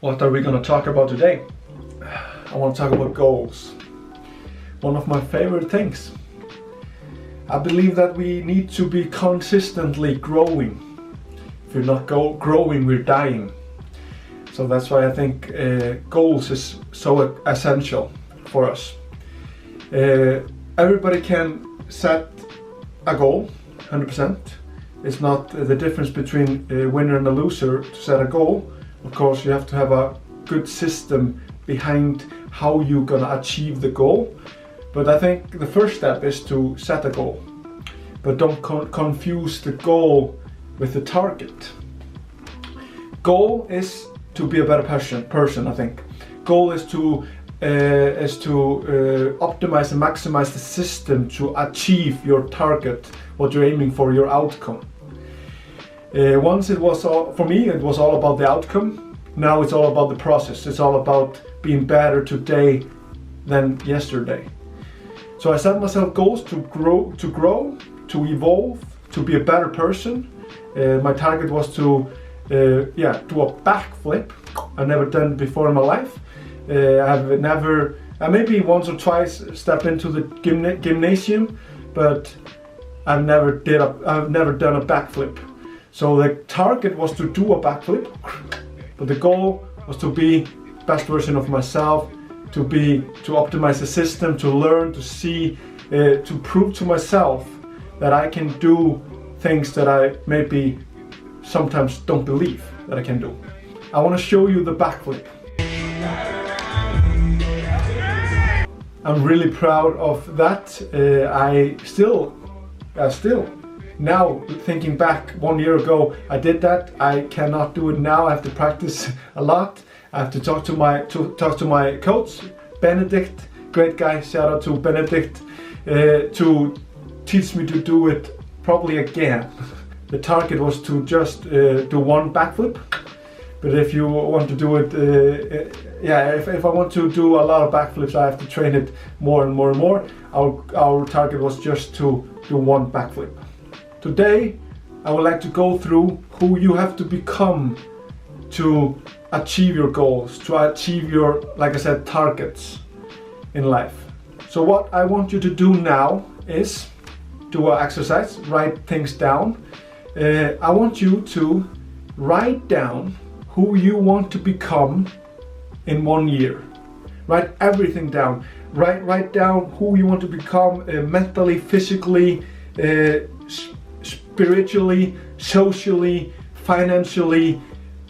What are we going to talk about today? I want to talk about goals. One of my favorite things. I believe that we need to be consistently growing. If we're not growing, we're dying. So that's why I think goals is so essential for us. Everybody can set a goal, 100%. It's not the difference between a winner and a loser to set a goal. Of course, you have to have a good system behind how you're gonna achieve the goal. But I think the first step is to set a goal. But don't confuse the goal with the target. Goal is to be a better person, I think. Goal is to optimize and maximize the system to achieve your target, what you're aiming for, your outcome. Once it was for me, it was all about the outcome. Now it's all about the process. It's all about being better today than yesterday. So I set myself goals to grow, to evolve, to be a better person. My target was to do a backflip. I've never done it before in my life. I've never, maybe once or twice stepped into the gymnasium, but I've never done a backflip. So the target was to do a backflip, but the goal was to be best version of myself, to optimize the system, to learn, to see, to prove to myself that I can do things that I maybe sometimes don't believe that I can do. I want to show you the backflip. I'm really proud of that. I still, now thinking back 1 year ago, I did that. I cannot do it now. I have to practice a lot. I have to talk to my coach, Benedict, great guy. Shout out to Benedict, to teach me to do it probably again. The target was to just do one backflip. But if you want to do it, if I want to do a lot of backflips, I have to train it more and more and more. Our target was just to do one backflip. Today, I would like to go through who you have to become to achieve your goals, to achieve your, like I said, targets in life. So what I want you to do now is do an exercise, write things down. I want you to write down who you want to become in 1 year. Write everything down. Write down who you want to become mentally, physically, spiritually, socially, financially,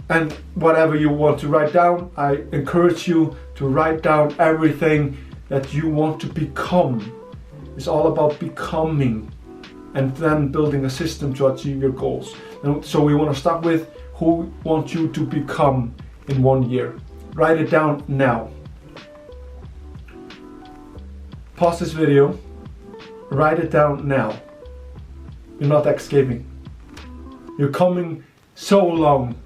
and whatever you want to write down. I encourage you to write down everything that you want to become. It's all about becoming and then building a system to achieve your goals. And so we want to start with who want you to become in 1 year. Write it down now. Pause this video. Write it down now. You're not escaping. You're coming so long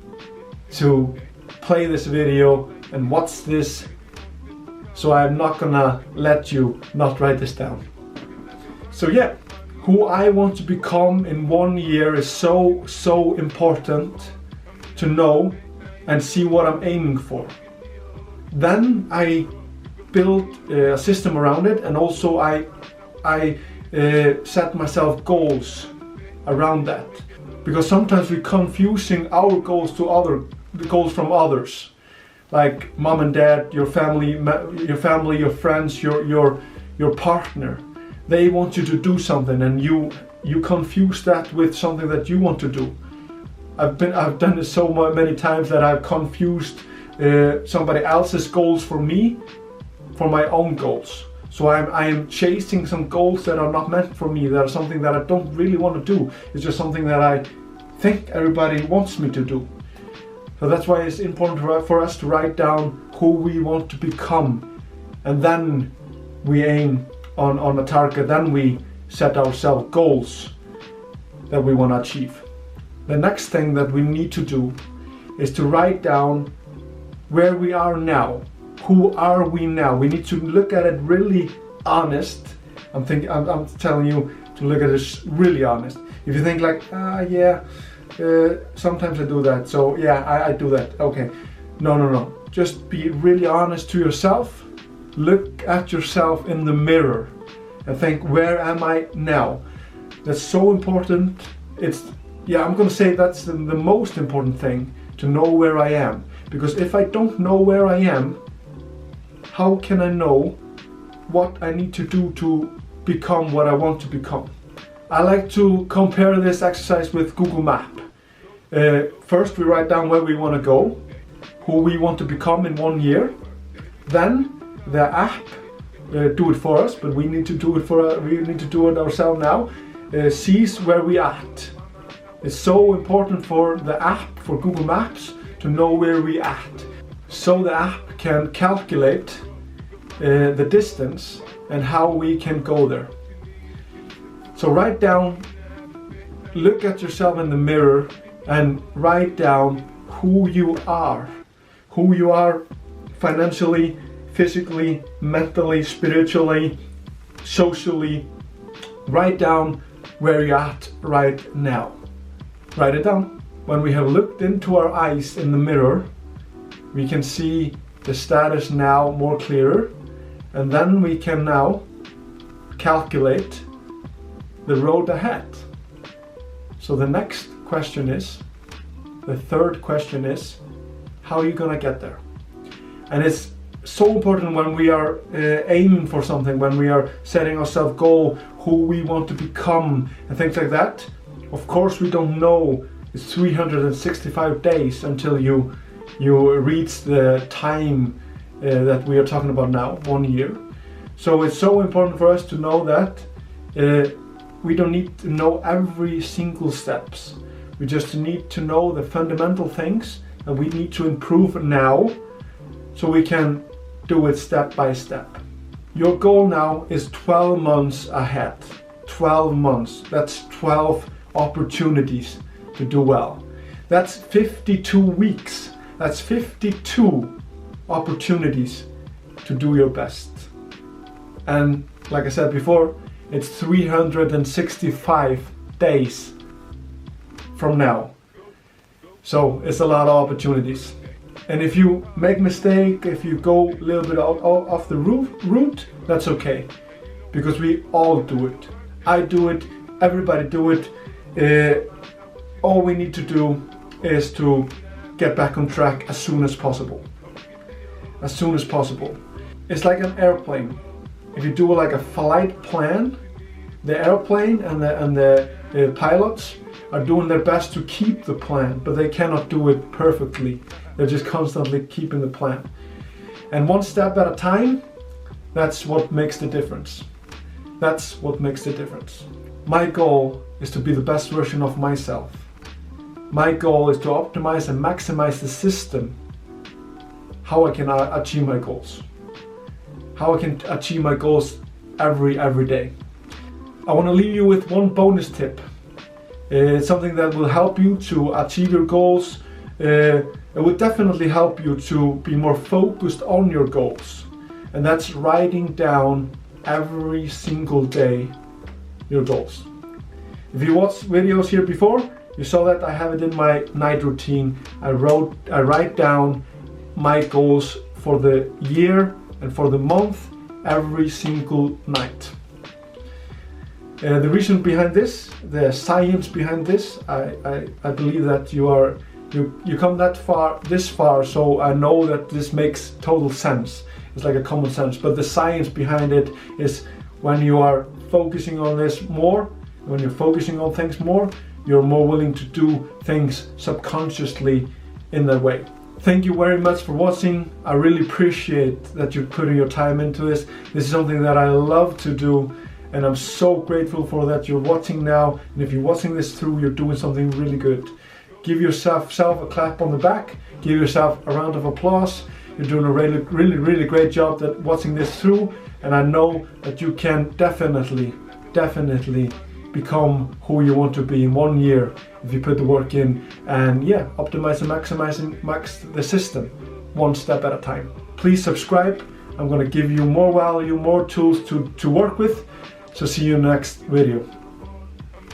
to play this video and watch this, so I'm not gonna let you not write this down. So yeah, who I want to become in 1 year is so important to know and see what I'm aiming for. Then I build a system around it, and also I set myself goals around that, because sometimes we're confusing our goals to the goals from others, like mom and dad, your family, your friends, your partner. They want you to do something, and you confuse that with something that you want to do. I've done this so many times that I've confused somebody else's goals for me, for my own goals. So I am chasing some goals that are not meant for me, that are something that I don't really want to do. It's just something that I think everybody wants me to do. So that's why it's important for us to write down who we want to become, and then we aim on a target, then we set ourselves goals that we want to achieve. The next thing that we need to do is to write down where we are now. Who are we now? We need to look at it really honest. I'm telling you to look at it really honest. If you think like, sometimes I do that, so yeah, I do that. Okay, no. just be really honest to yourself. Look at yourself in the mirror and think, where am I now? That's so important. I'm gonna say that's the most important thing, to know where I am. Because if I don't know where I am, how can I know what I need to do to become what I want to become? I like to compare this exercise with Google Map. First we write down where we want to go, who we want to become in 1 year. Then the app do it for us, but we need to do it ourselves now. Sees where we at. It's so important for the app, for Google Maps, to know where we at, so the app can calculate the distance and how we can go there. So write down, look at yourself in the mirror and write down who you are financially, physically, mentally, spiritually, socially. Write down where you're at right now. Write it down. When we have looked into our eyes in the mirror, we can see the status now more clearer, and then we can now calculate the road ahead. So the next question is, the third question is, how are you gonna get there? And it's so important when we are aiming for something, when we are setting ourselves goal, who we want to become and things like that. Of course we don't know. It's 365 days until you reach the time that we are talking about now, 1 year. So it's so important for us to know that we don't need to know every single steps. We just need to know the fundamental things that we need to improve now, so we can do it step by step. Your goal now is 12 months ahead. 12 months, that's 12 opportunities to do well. That's 52 weeks. That's 52 opportunities to do your best. And like I said before, it's 365 days from now. So it's a lot of opportunities. And if you make mistake, if you go a little bit off the route, that's okay. Because we all do it. I do it, everybody do it. All we need to do is to get back on track as soon as possible. As soon as possible. It's like an airplane. If you do like a flight plan, the airplane and the pilots are doing their best to keep the plan, but they cannot do it perfectly. They're just constantly keeping the plan. And one step at a time, that's what makes the difference. That's what makes the difference. My goal is to be the best version of myself. My goal is to optimize and maximize the system, how I can achieve my goals. How I can achieve my goals every day. I want to leave you with one bonus tip. It's something that will help you to achieve your goals. It will definitely help you to be more focused on your goals. And that's writing down every single day your goals. If you watched videos here before, you saw that I have it in my night routine. I write down my goals for the year and for the month every single night. The reason behind this, the science behind this, I believe that you come this far, so I know that this makes total sense. It's like a common sense, but the science behind it is when you are focusing on this more, when you're focusing on things more, you're more willing to do things subconsciously in that way. Thank you very much for watching. I really appreciate that you're putting your time into this. This is something that I love to do, and I'm so grateful for that you're watching now. And if you're watching this through, you're doing something really good. Give yourself a clap on the back. Give yourself a round of applause. You're doing a really great job at watching this through, and I know that you can definitely become who you want to be in 1 year if you put the work in, and optimize and max the system one step at a time. Please subscribe. I'm going to give you more value, more tools to work with. So see you in the next video.